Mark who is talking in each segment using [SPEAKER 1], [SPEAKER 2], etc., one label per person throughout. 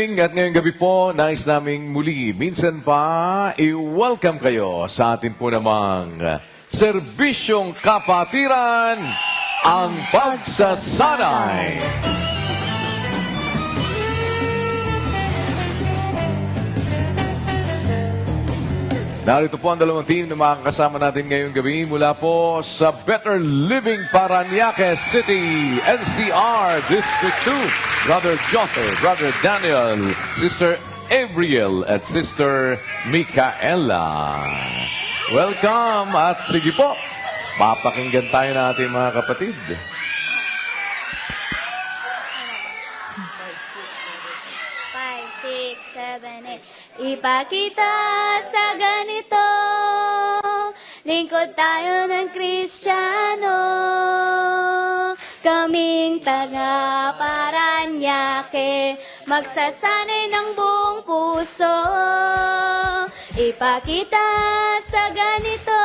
[SPEAKER 1] evening at ngayong gabi po, nais naming muli, minsan pa, i-welcome kayo sa atin po namang serbisyong kapatiran, ang pagsasanay. Narito po ang dalawang team na makakasama natin ngayong gabi mula po sa Better Living Parañaque City, NCR District 2. Brother Jother, Brother Daniel, Sister Abriel at Sister Micaela. Welcome at sige po, papakinggan tayo na ating mga kapatid.
[SPEAKER 2] Five, six, seven, eight. Ipakita sa ganito, lingkod tayo ng Kristiyano. Kaming taga Parañaque, magsasanay ng buong puso. Ipakita sa ganito,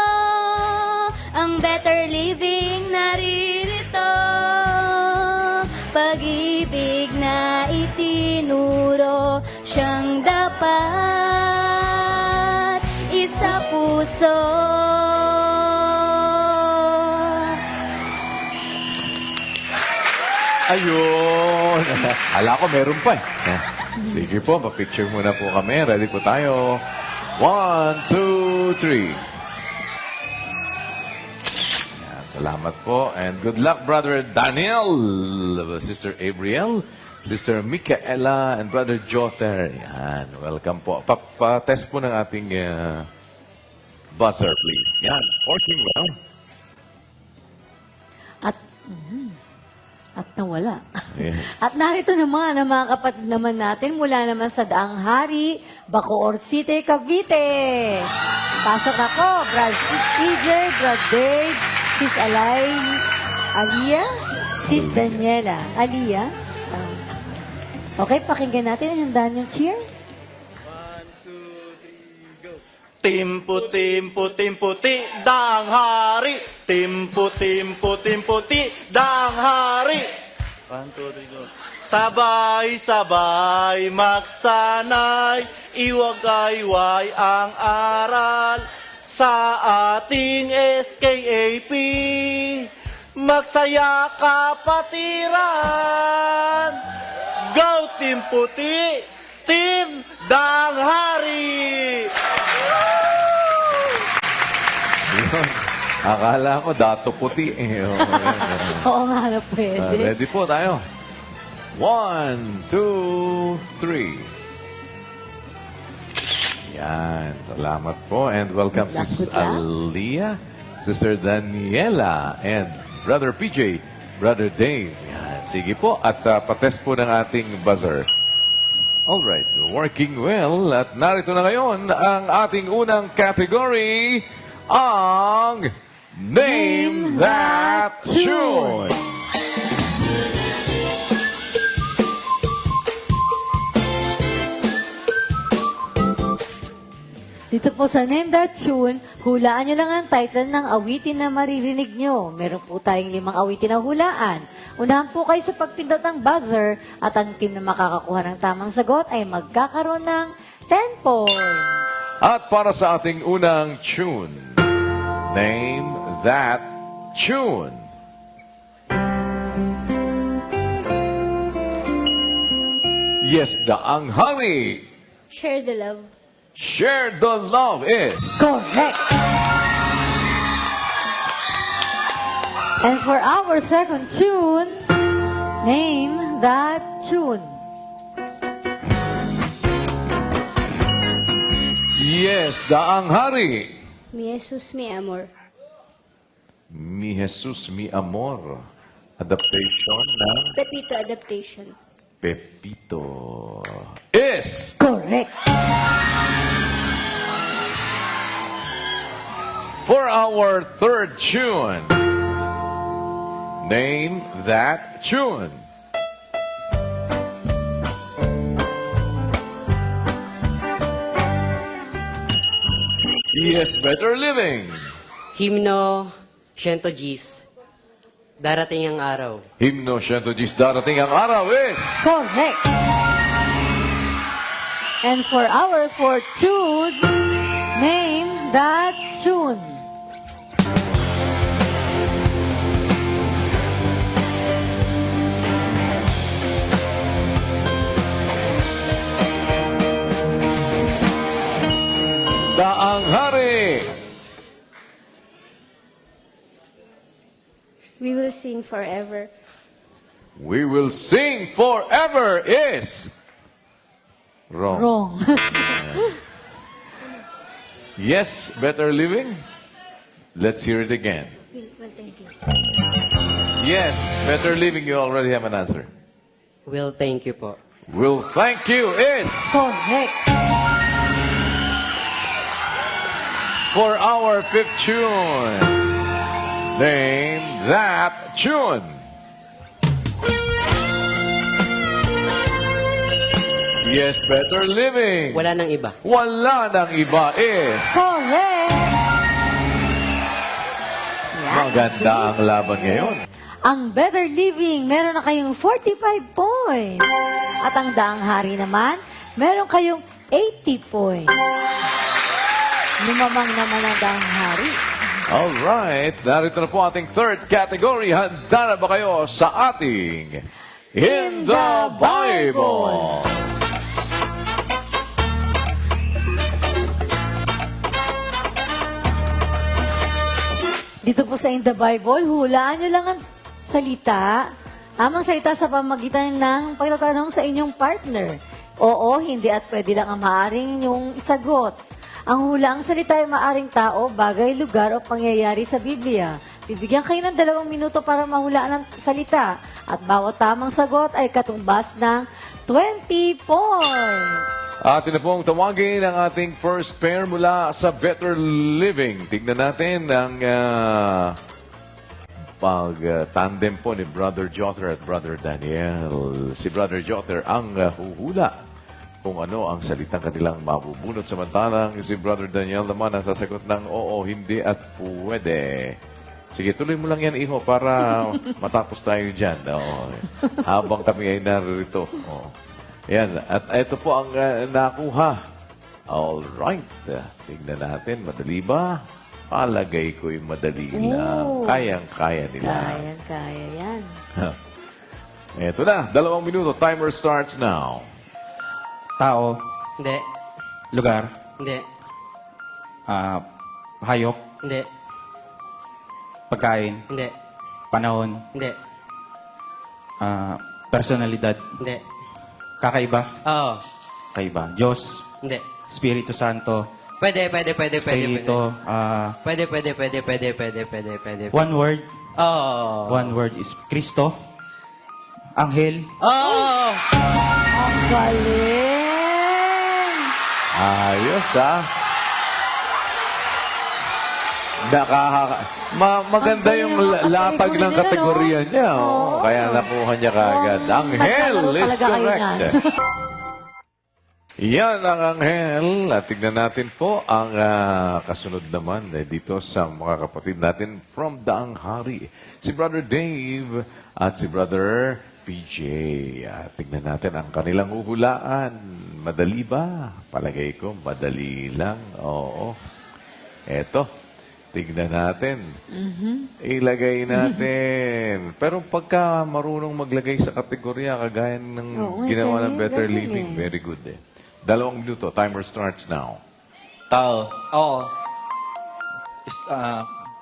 [SPEAKER 2] ang better living naririto. Pag-ibig na itinuro, siyang dapat isa puso.
[SPEAKER 1] Ayun! Ala ko meron pa eh. Sige po, pa-picture muna po kami. Ready po tayo. 1, 2, 3. Salamat po. And good luck, Brother Daniel, Sister Abriel, Sister Micaela, and Brother Jother. Yan, welcome po. Pa-test po ng ating buzzer, please. Yan, working well.
[SPEAKER 3] At nawala.
[SPEAKER 1] Yeah.
[SPEAKER 3] At narito naman ang mga kapatid naman natin mula naman sa Daang Hari, Bacoor City, Cavite. Pasok ako, Brad PJ, Brad Dave, Sis Alia, Sis Daniela. Alia? Okay, pakinggan natin. Handaan yung cheer.
[SPEAKER 4] Timpo, timpo, timputi, Daang Hari. Timpo, timpo, timputi, Daang Hari. 1, 2, 3, go. Sabay-sabay magsanay, iwagayway ang aral sa ating SKAP. Magsaya kapatiran. Go, Team Puti! Team Daang Hari!
[SPEAKER 1] Yun. Akala ko dato puti eh.
[SPEAKER 3] Oo nga na pwede.
[SPEAKER 1] Ready po tayo. 1, 2, 3. Yan. Salamat po. And welcome
[SPEAKER 3] Good luck,
[SPEAKER 1] Sis
[SPEAKER 3] good luck.
[SPEAKER 1] Alia, Sister Daniela, and Brother PJ, Brother Dave. Yan. Sige po. At patest po ng ating buzzer. Alright. Working well. At narito na ngayon ang ating unang category, ang Name That Tune.
[SPEAKER 3] Dito po sa Name That Tune, hulaan nyo lang ang title ng awitin na maririnig nyo. Meron po tayong 5 awitin na hulaan. Unahan po kayo sa pagpindot ng buzzer at ang team na makakakuha ng tamang sagot ay magkakaroon ng 10 points.
[SPEAKER 1] At para sa ating unang tune, Name That Tune. Yes, Daang Hari.
[SPEAKER 2] Share the love.
[SPEAKER 1] Share the Love is...
[SPEAKER 3] Correct! And for our second tune, Name That Tune.
[SPEAKER 1] Yes, Daang Hari.
[SPEAKER 2] Mi Jesus, mi amor.
[SPEAKER 1] Mi Jesus, mi amor. Adaptation ng
[SPEAKER 2] Pepito adaptation.
[SPEAKER 1] Pepito is...
[SPEAKER 3] Correct!
[SPEAKER 1] For our third tune, Name That Tune. Yes, Better Living.
[SPEAKER 5] Himno, 100 Gs. Darating ang araw.
[SPEAKER 1] Himno 110 darating ang araw is...
[SPEAKER 3] Correct! And for our fourth tune, name that tune.
[SPEAKER 1] Daang Hari.
[SPEAKER 2] We will sing forever.
[SPEAKER 1] We will sing forever is wrong.
[SPEAKER 3] Wrong.
[SPEAKER 1] Yes, better living. Let's hear it again.
[SPEAKER 2] Well, thank you.
[SPEAKER 1] Yes, better living. You already have an answer.
[SPEAKER 5] Will, thank you po.
[SPEAKER 1] Will thank you is
[SPEAKER 3] Correct.
[SPEAKER 1] for our fifth tune. Name that tune. Yes, better living.
[SPEAKER 5] Wala nang iba.
[SPEAKER 1] Wala nang iba is
[SPEAKER 3] Correct. Yan.
[SPEAKER 1] maganda ang laban ngayon.
[SPEAKER 3] Ang Better Living, meron na kayong 45 points. At ang Daang Hari naman, meron kayong 80 points. Lumamang naman ang Daang Hari.
[SPEAKER 1] Alright, narito na po ating third category. Handa na ba kayo sa ating In the Bible?
[SPEAKER 3] Dito po sa In the Bible, hulaan nyo lang ang salita. Tamang salita sa pamagitan ng pagtatanong sa inyong partner. Oo, hindi at pwede lang ang maaaring inyong isagot. Ang hulaang salita ay maaaring tao, bagay, lugar o pangyayari sa Biblia. Bibigyan kayo ng 2 minuto para mahulaan ang salita. At bawat tamang sagot ay katumbas ng 20 points.
[SPEAKER 1] Atin na pong tawagin ang ating first pair mula sa Better Living. Tignan natin ang pag-tandem po ni Brother Jother at Brother Daniel. Si Brother Jother ang huhula kung ano ang salitang kanilang mabubunot. Samantalang si Brother Daniel naman ang sasagot ng oo, hindi at pwede. Sige, tuloy mo lang yan, Iho, para matapos tayo dyan. Oo. Habang kami ay narito. Oo. Yan. At ito po ang nakuha. Alright. Tignan natin. Madali ba? Palagay ko'y madali lang. Kayang-kaya nila.
[SPEAKER 3] Kaya yan.
[SPEAKER 1] Ito na. 2 minuto. Timer starts now.
[SPEAKER 6] Tao,
[SPEAKER 5] Hindi.
[SPEAKER 6] lugar,
[SPEAKER 5] Hindi.
[SPEAKER 6] hayop,
[SPEAKER 5] Hindi.
[SPEAKER 6] pagkain,
[SPEAKER 5] Hindi.
[SPEAKER 6] panahon,
[SPEAKER 5] Hindi.
[SPEAKER 6] personalidad,
[SPEAKER 5] Hindi.
[SPEAKER 6] kakaiba,
[SPEAKER 5] Oo.
[SPEAKER 6] kaiba, Diyos,
[SPEAKER 5] Hindi.
[SPEAKER 6] Espiritu Santo,
[SPEAKER 5] Pwede.
[SPEAKER 6] Espiritu,
[SPEAKER 5] Pwede.
[SPEAKER 6] one word,
[SPEAKER 5] Oo.
[SPEAKER 6] one word is Kristo, Anghel,
[SPEAKER 5] Oo.
[SPEAKER 3] Ang galing!
[SPEAKER 1] Ayos, ha? Maganda
[SPEAKER 3] Ang
[SPEAKER 1] yung
[SPEAKER 3] galing,
[SPEAKER 1] latag ng
[SPEAKER 3] category
[SPEAKER 1] kategorya
[SPEAKER 3] nila, no?
[SPEAKER 1] niya. Oh.
[SPEAKER 3] Oo.
[SPEAKER 1] Kaya nakuha niya kaagad. Anghel
[SPEAKER 3] naglalaro
[SPEAKER 1] is
[SPEAKER 3] talaga kayo
[SPEAKER 1] correct.
[SPEAKER 3] niyan.
[SPEAKER 1] Yan ang anghel. At tignan natin po ang kasunod naman dito sa mga kapatid natin from Daang Hari. Si Brother Dave at si Brother PJ. Tignan natin ang kanilang uhulaan. Madali ba? Palagay ko, madali lang. Oo. Eto. Tignan natin. Ilagay natin. Pero pagka marunong maglagay sa kategorya, kagaya ng
[SPEAKER 3] Oo,
[SPEAKER 1] ginawa ng
[SPEAKER 3] galing,
[SPEAKER 1] Better
[SPEAKER 3] galing
[SPEAKER 1] Living,
[SPEAKER 3] eh.
[SPEAKER 1] very good eh. 2 minuto. Timer starts now.
[SPEAKER 4] Tao,
[SPEAKER 5] Oo.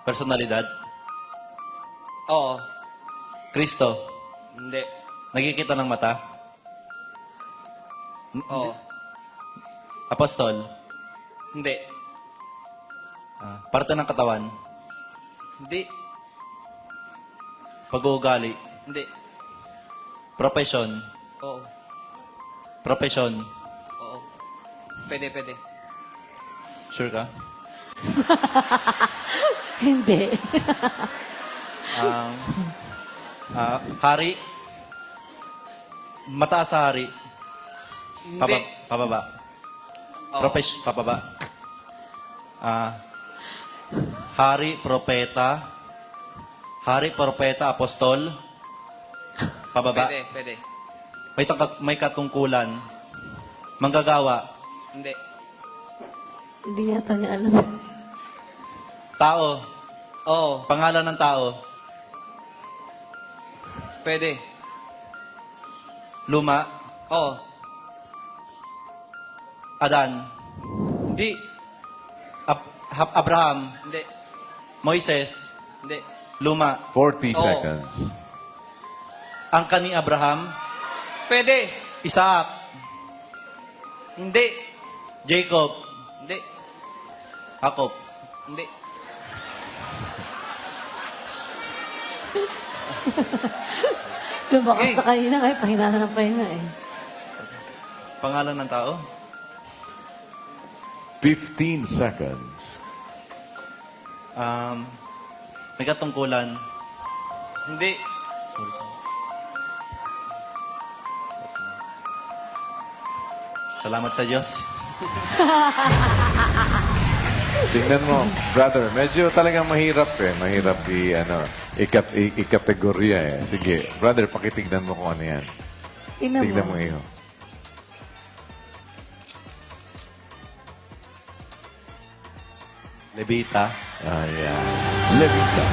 [SPEAKER 4] personalidad,
[SPEAKER 5] Oo.
[SPEAKER 4] Kristo,
[SPEAKER 5] Hindi.
[SPEAKER 4] nagkikita ng mata,
[SPEAKER 5] Oo.
[SPEAKER 4] apostol,
[SPEAKER 5] Hindi.
[SPEAKER 4] parte ng katawan,
[SPEAKER 5] Hindi.
[SPEAKER 4] pag-uugali,
[SPEAKER 5] Hindi.
[SPEAKER 4] profession,
[SPEAKER 5] Oo.
[SPEAKER 4] profession,
[SPEAKER 5] Oo. Pwede.
[SPEAKER 4] sure ka?
[SPEAKER 3] Hindi.
[SPEAKER 4] Hari, mataas sa hari,
[SPEAKER 5] Hindi.
[SPEAKER 4] pababa,
[SPEAKER 5] Oo.
[SPEAKER 4] pababa, hari, propeta, apostol, pababa,
[SPEAKER 5] Pwede.
[SPEAKER 4] may katungkulan, manggagawa,
[SPEAKER 5] Hindi.
[SPEAKER 3] Hindi yata niya alam.
[SPEAKER 4] Tao.
[SPEAKER 5] Oo.
[SPEAKER 4] Pangalan ng tao.
[SPEAKER 5] Pwede.
[SPEAKER 4] Luma.
[SPEAKER 5] Oo.
[SPEAKER 4] Adan.
[SPEAKER 5] Hindi.
[SPEAKER 4] Abraham.
[SPEAKER 5] Hindi.
[SPEAKER 4] Moises.
[SPEAKER 5] Hindi.
[SPEAKER 4] Luma.
[SPEAKER 1] 40
[SPEAKER 5] Oo.
[SPEAKER 1] seconds.
[SPEAKER 4] Angka ni Abraham.
[SPEAKER 5] Pwede.
[SPEAKER 4] Isaac.
[SPEAKER 5] Hindi.
[SPEAKER 4] Jacob.
[SPEAKER 5] Hindi.
[SPEAKER 4] Jacob.
[SPEAKER 5] Hindi.
[SPEAKER 3] Lumakas
[SPEAKER 5] Okay.
[SPEAKER 3] na kanina. Ay, pahina na ng pahina eh.
[SPEAKER 4] Pangalan ng tao.
[SPEAKER 1] 15 seconds.
[SPEAKER 4] May katungkulan.
[SPEAKER 5] Hindi.
[SPEAKER 4] Salamat sa Diyos.
[SPEAKER 1] Tingnan mo, brother, medyo talagang mahirap eh. Mahirap i-kategorya eh. Sige, brother, pakitignan mo kung ano yan. Tignan mo iyo.
[SPEAKER 4] Levita.
[SPEAKER 1] Ayan. Levita.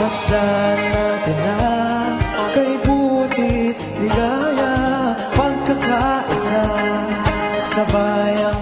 [SPEAKER 7] Masdan natin na kay buti't ligaya, pagkakaisa sa bayang